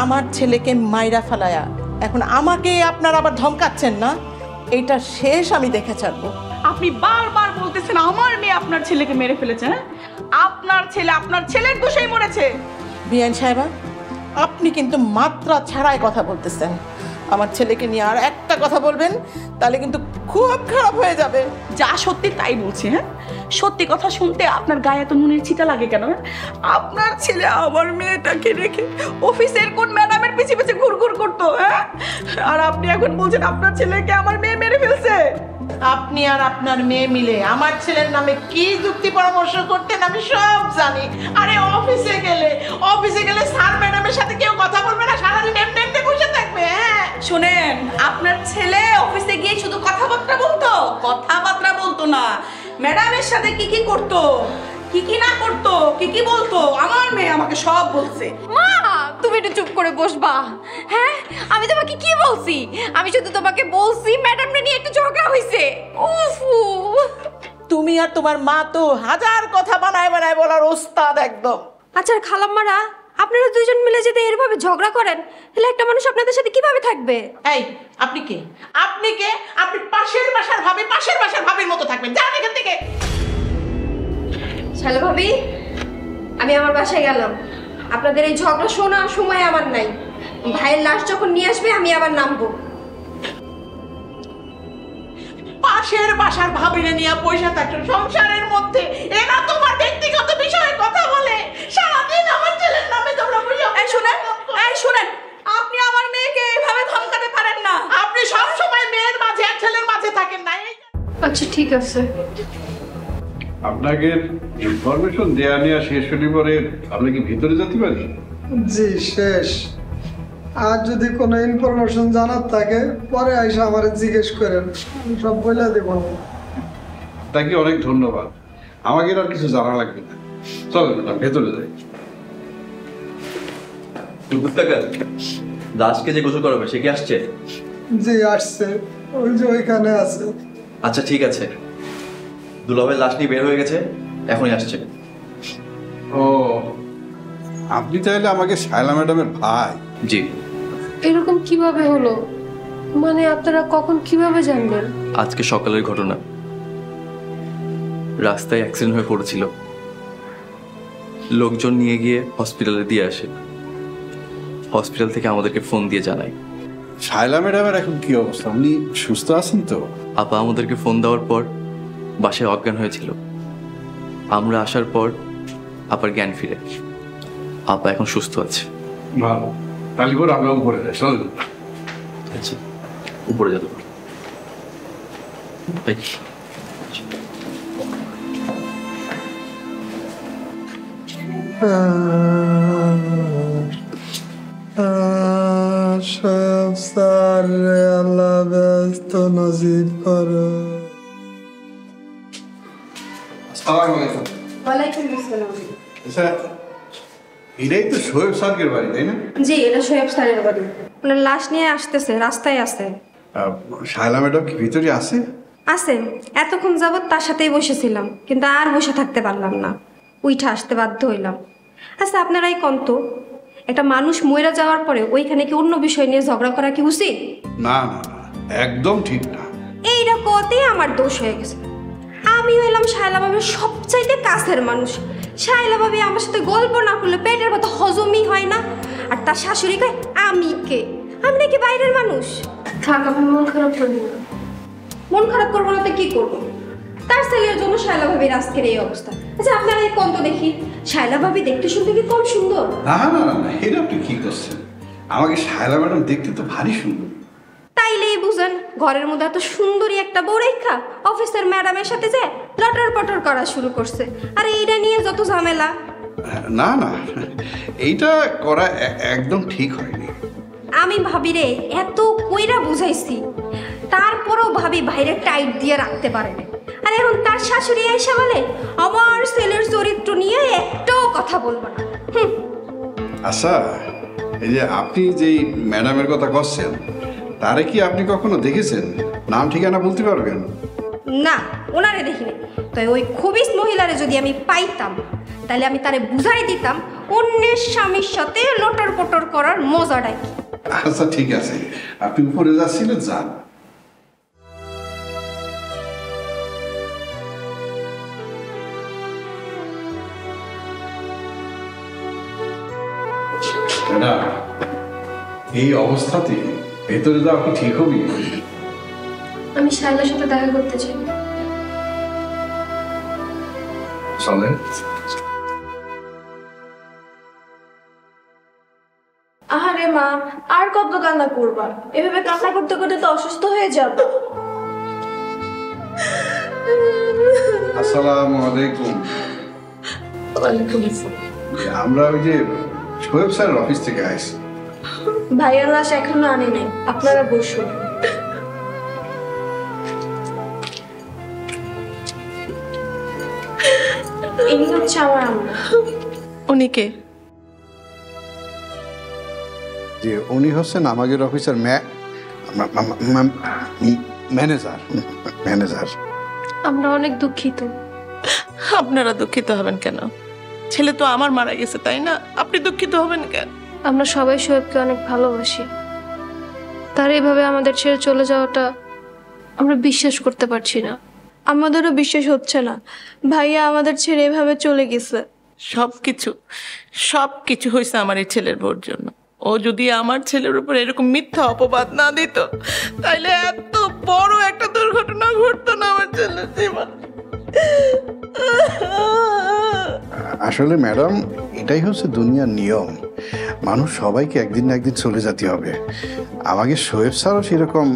আমার ছেলেকে মাইরা ফেলায়া এখন আমাকে আপনারা আবার ধমকাচ্ছেন না? এইটা শেষ আমি দেখে ছাড়বো। আপনি বারবার বলতেছেন আমার মেয়ে আপনার ছেলেকে মেরে ফেলেছে। হ্যাঁ, আপনার ছেলে আপনার ছেলের দোষেই মরেছে। বিআইন সাহেবা, আপনি কিন্তু মাত্রা ছাড়াই কথা বলতেছেন। আমার ছেলেকে নিয়ে আর একটা কথা বলবেন তাহলে কিন্তু খুব খারাপ হয়ে যাবে। যা সত্যি তাই বলছি। হ্যাঁ, সত্যি কথা শুনতে আপনার গায়ে এত নুনের ছিটা লাগে কেন? আপনার ছেলে আমার মেয়েটাকে রেখে অফিসের কোন ম্যাডামের পিছে পিছে ঘুরঘুর করতো। হ্যাঁ, আর আপনি এখন বলছেন আপনার ছেলেকে আমার মেয়ে মেরে ফেলছে। আপনি আর আপনার মেয়ে মিলে আমার ছেলের নামে কি যুক্তি পরামর্শ করতেন আমি সব জানি। আরে অফিসে গেলে স্যার ম্যাডামের সাথে কেউ কথা বলবে না, সারাদিন এমনি এমনি বসে থাকবে। হ্যাঁ শোনেন, আপনার ছেলে অফিসে গিয়ে শুধু কথাবার্তা বলতো না, ম্যাডামের সাথে কি কি করতো, কি কি না করতো, কি কি বলতো, আমার মেয়ে আমাকে সব বলছে। মা, তুমি একটু চুপ করে বসবা? হ্যাঁ, আমি তোমাকে কি বলছি? আমি শুধু তোমাকে বলছি ম্যাডামকে নিয়ে একটু ঝগড়া হয়েছে। উফু, তুমি আর তোমার মা তো হাজার কথা বানায় বলার ওস্তাদ একদম। আচ্ছা খালাম্মারা, আপনারা দুইজন মিলে যদি এরভাবে ঝগড়া করেন তাহলে একটা মানুষ আপনাদের সাথে কিভাবে থাকবে? এই আপনি কে? আপনি পাশের বাসার ভাবির মতো থাকবেন। যান এখান থেকে। শালা ভাবি, আমি আমার বাসায় গেলাম। আপনাদের এই ঝগড়া শোনার সময় আমার নাই। ভাইয়ের লাশ যখন নিয়ে আসবে আমি আবার নামবো। পাশের বাসার ভাবিরে নিয়ে পয়সা থাকছো সংসারের মধ্যে, এরা তোমার ব্যক্তিগত বিষয়ে কথা বলে সারাদিন আমার ছেলের নামে তোমরা বুঝো। এই শুনেন, আপনি আমার মেয়েকে এভাবে ধমকাতে পারেন না। আপনি সব সময় মেয়ের মাঝে আর ছেলের মাঝে থাকেন না। আচ্ছা ঠিক আছে। আপনাকে ইনফরমেশন দেয়া নেওয়া শেষ হলে পরে আপনি কি ভিতরে যেতে পারি? জি শেষ। আর যদি কোনো ইনফরমেশন জানার থাকে পরে আইসা আমার জিজ্ঞেস করেন, আমি সব বলে দেবো। তাকে অনেক ধন্যবাদ। আমাকে আর কিছু জানা লাগবে না। চলো ভেতরে যাই। দাসকে যে গোসল করাবে সে কি আসছে? জি আসছে, ওই যে ওইখানে আছে। আচ্ছা ঠিক আছে, দুলাভাইয়ের লাশ নিয়ে বের হয়ে গেছে, এখনই আসছে। ও, আপনি চাইলে আমাকে শায়লা ম্যাডামের ভাই? জি। এরকম কিভাবে হলো? মানে আপনারা কখন কিভাবে জানলেন? আজকে সকালের ঘটনা। রাস্তায় অ্যাক্সিডেন্ট হয়ে পড়েছিল, লোকজন নিয়ে গিয়ে হসপিটালে দিয়ে আসে। হসপিটাল থেকে আমাদেরকে ফোন দিয়ে জানায়। শায়লা ম্যাডামের এখন কি অবস্থা? উনি সুস্থ আছেন তো? আপা আমাদেরকে ফোন দেওয়ার পর বাসায় অজ্ঞান হয়েছিল। আমরা আসার পর আপার জ্ঞান ফিরে। আপা এখন সুস্থ আছে। ভালো, তাহলে করে আমরা উপরে যাই। চল। আচ্ছা, উপরে যেতে পারি। সব সারে আল্লাহ ব্যস্ত নজিব করো। ওয়ালাইকুম আসসালাম। আচ্ছা, এটাই তো শোয়েব স্যারের বাড়ি, তাই না? জি, এটা শোয়েব স্যারের বাড়ি। ওনার লাশ নিয়ে আসতেছে, রাস্তায় আছে। শায়লা ম্যাডাম কি ভিতরে আছে? আছে, এতক্ষণ যাবত তার সাথেই বসেছিলাম, কিন্তু আর বসে থাকতে পারলাম না, উইঠা আসতে বাধ্য হইলাম। আচ্ছা আপনারাই কন্ত, একটা মানুষ মইরা যাওয়ার পরে ওইখানে কি অন্য বিষয় নিয়ে ঝগড়া করা কি উচিত? না না না, একদম ঠিক না। এইটা কতেই আমার দোষ হয়ে গেছে। আমি হইলাম শায়লা ভাবির সবচাইতে কাছের মানুষ। শায়লা ভাবি আমার সাথে গল্প না করলে পেটের ভাত হজমই হয় না। আর তার শাশুড়ি কয় আমি কে? আমি নাকি বাইরের মানুষ? থাক, আপনি মন খারাপ করবেন না। মন খারাপ করবো না তো কি করবো? তার ছেলের জন্য শায়লা ভাবির আজকের এই অবস্থা। আচ্ছা আপনারা এই কন্ত দেখি, শায়লা ভাবি দেখতে শুনতে কি কম সুন্দর? না না না না, এটা আপনি কি করছেন? আমাকে শায়লা ম্যাডাম দেখতে তো ভারী সুন্দর। তাইলেই বুঝেন, ঘরের মধ্যে এত সুন্দরী একটা বউ রেখা অফিসের ম্যাডামের সাথে যে লটর পটর করা শুরু করছে। আর এইটা নিয়ে যত ঝামেলা। না না, এইটা করা একদম ঠিক হয়নি। আমি ভাবি রে এত কইরা বুঝাইছি, তারপরও ভাবি বাইরে টাইট দিয়ে রাখতে পারে না। আর এখন তার শাশুড়ি আইসা বলে আমার ছেলের চরিত্র নিয়ে একটাও কথা বলবো না। আচ্ছা, এই যে আপনি যেই ম্যাডামের কথা করছেন, তারে কি আপনি কখনো দেখেছেন? নাম ঠিকানা বলতে পারবেন? না, ওনারে দেখিনি। তো ওই খবিস মহিলারে যদি আমি পাইতাম তাহলে আমি তারে বুঝাই দিতাম অন্যের স্বামীর সাথে লটর পটর করার মজাটাই কি। আচ্ছা ঠিক আছে, আপনি উপরে যাচ্ছিলেন, যান। ম্যাডাম, এই অবস্থাতে ভেতরে যাওয়া কি ঠিক হবে? আমি শাইলার সাথে দেখা করতে চাই। চলেন। আরে মা, আর কত কান্না করবা? এভাবে কান্না করতে করতে তো অসুস্থ হয়ে যাবে। আসসালামু আলাইকুম। আমরা ওই যে শোয়েব স্যারের অফিস থেকে আসছি। ভাইয়ার লাশ এখনো আনে নাই, আপনারা বসুন। ইনি হচ্ছে আমার আম্মা। উনি কে? যে উনি হচ্ছেন আমাদের অফিসের ম্যানেজার। ম্যানেজার। আমরা অনেক দুঃখিত। আপনারা দুঃখিত হবেন কেন? ছেলে তো আমার মারা গেছে, তাই না? আপনি দুঃখিত হবেন কেন? আমরা সবাই শোয়েবকে অনেক ভালোবাসি। তার এভাবে আমাদের ছেড়ে চলে যাওয়াটা আমরা বিশ্বাস করতে পারছি না। আমাদেরও বিশ্বাস হচ্ছে না ভাইয়া আমাদের ছেড়ে এভাবে চলে গেছে। সবকিছু হয়েছে আমার এই ছেলের বউর জন্য। ও যদি আমার ছেলের উপর এরকম মিথ্যা অপবাদ না দিত, তাইলে এত বড় একটা দুর্ঘটনা ঘটতো না আমার ছেলের জীবন। আসলে ম্যাডাম, এটাই হচ্ছে দুনিয়ার নিয়ম। মানুষ সবাইকে একদিন না একদিন চলে যেতে হবে। আমাকে শোয়েব স্যারও সেরকম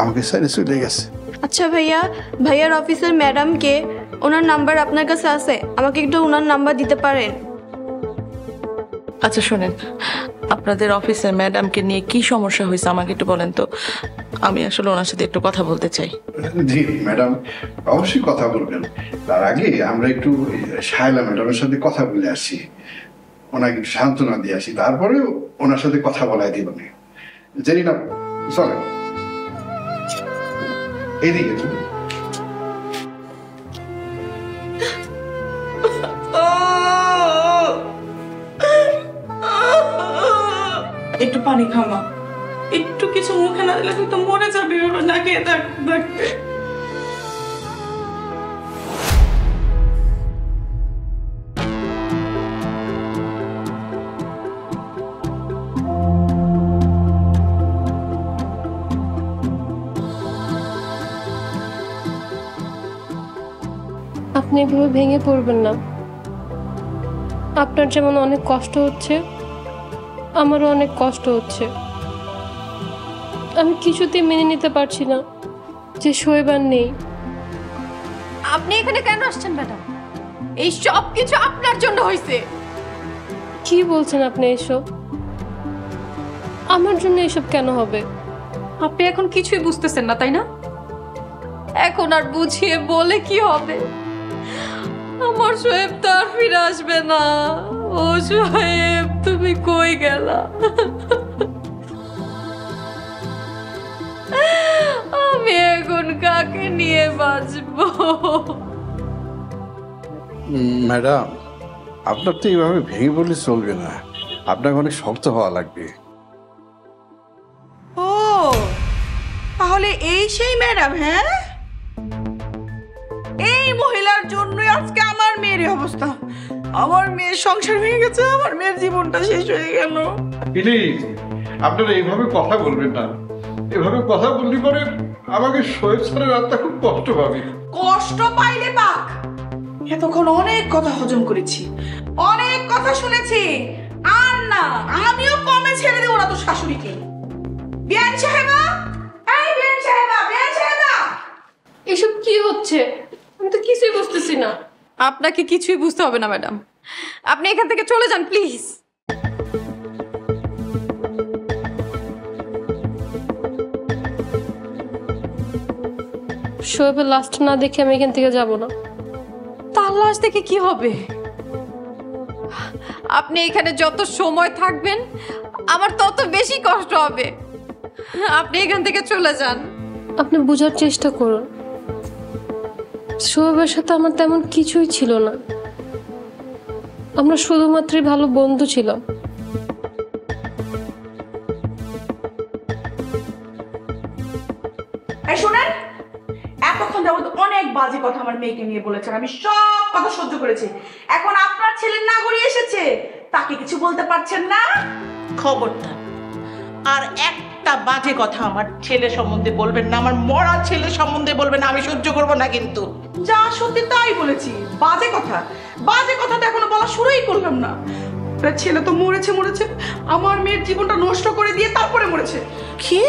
আমাকে সাইডে চলে গেছে। আচ্ছা ভাইয়া, ভাইয়ার অফিসের ম্যাডামকে, ওনার নাম্বার আপনার কাছে আছে? আমাকে একটু ওনার নাম্বার দিতে পারেন? আচ্ছা শোনেন, আপনাদের অফিসের ম্যাডামকে নিয়ে কি সমস্যা হয়েছে আমাকে একটু বলেন তো। আমি আসলে ওনার সাথে একটু কথা বলতে চাই। জি ম্যাডাম, অবশ্যই কথা বলবেন। তার আগে আমরা একটু শায়লা ম্যাডামের সাথে কথা বলে আসি, ওনাকে একটু সান্ত্বনা দিয়ে আসি, তারপরে ওনার সাথে কথা বলাই দিব না। জানি না, চলেন এইদিকে। একটু পানি খাওয়া, একটু কিছু মুখে না দিলে তুই তো মরে যাবি না খেয়ে থাকতে। আপনি এভাবে ভেঙে পড়বেন না। আপনার যেমন অনেক কষ্ট হচ্ছে, আমারও অনেক কষ্ট হচ্ছে। আমি কিছুতেই মেনে নিতে পারছি না যে শোয়েব আর নেই। আপনি এখানে কেন আসছেন ম্যাডাম? এই সব কিছু আপনার জন্য হয়েছে। কি বলছেন আপনি এসব? আমার জন্য এসব কেন হবে? আপনি এখন কিছুই বুঝতেছেন না, তাই না? এখন আর বুঝিয়ে বলে কি হবে? আমার শোয়েব তো আর ফিরে আসবে না। ও শোয়েব, তুমি কই গেলা? আমি এখন কাকে নিয়ে বাঁচবো? ম্যাডাম, আপনার তো এইভাবে ভেঙে পড়লে চলবে না, আপনাকে অনেক শক্ত হওয়া লাগবে। ও তাহলে এই সেই ম্যাডাম? হ্যাঁ, এই মহিলার জন্যই আজকে আমার মেয়ের এই অবস্থা। আমার মেয়ের সংসার ভেঙে গেছে, আমার মেয়ের জীবনটা শেষ হয়ে গেল। প্লিজ, আপনারা এইভাবে কথা বলবেন না। এভাবে কথা বললে পরে আমাকে শোয়েব স্যারের আত্মা খুব কষ্ট পাবে। কষ্ট পাইলে পাক, এতক্ষণ অনেক কথা হজম করেছি, অনেক কথা শুনেছি। আর না, আমিও কমে ছেড়ে দেবো না তো শাশুড়িকে। বিয়ান সাহেবা, এই বিয়ান সাহেবা, বিয়ান সাহেবা, এসব কি হচ্ছে? আমি তো কিছুই বুঝতেছি না। আপনাকে কিছুই বুঝতে হবে না ম্যাডাম, আপনি এখান থেকে চলে যান প্লিজ। শোয়েবের লাস্ট না দেখে আমি এখান থেকে যাব না। তার লাশ দেখে কি হবে? আপনি এখানে যত সময় থাকবেন আমার তত বেশি কষ্ট হবে। আপনি এখান থেকে চলে যান। আপনি বোঝার চেষ্টা করুন, শোয়েবের সাথে আমার তেমন কিছুই ছিল না। আমরা শুধুমাত্রই ভালো বন্ধু ছিলাম। এই শুনেন, এতক্ষণ যাবত অনেক বাজে কথা আমার মেয়েকে নিয়ে বলেছেন, আমি সব কথা সহ্য করেছি। এখন আপনার ছেলের নাগরি এসেছে, তাকে কিছু বলতে পারছেন না? খবরদার আর একটা বাজে কথা আমার ছেলে সম্বন্ধে বলবেন না, আমার মরা ছেলে সম্বন্ধে বলবেন না, আমি সহ্য করবো না কিন্তু। যা সত্যি তাই বলেছি। বাজে কথা, বাজে কথা তো এখনো বলা শুরুই করলাম না। আপনার ছেলে তো মরেছে, আমার মেয়ের জীবনটা নষ্ট করে দিয়ে তারপরে মরেছে। কি?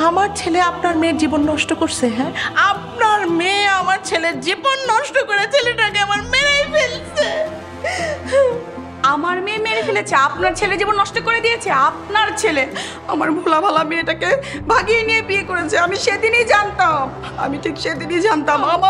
আমার ছেলে আপনার মেয়ের জীবন নষ্ট করছে? হ্যাঁ, আপনার মেয়ে আমার ছেলের জীবন নষ্ট করে ছেলেটাকে আমার মেরেই ফেলছে। আমার মেয়ে মেরে ফেলেছে, আপনার ছেলে জীবন নষ্ট করে দিয়েছে? আপনার ছেলে আমার ভোলা ভালা মেয়েটাকে ভাগিয়ে নিয়ে বিয়ে করেছে। আমি সেদিনই জানতাম, আমি ঠিক সেদিনই জানতাম।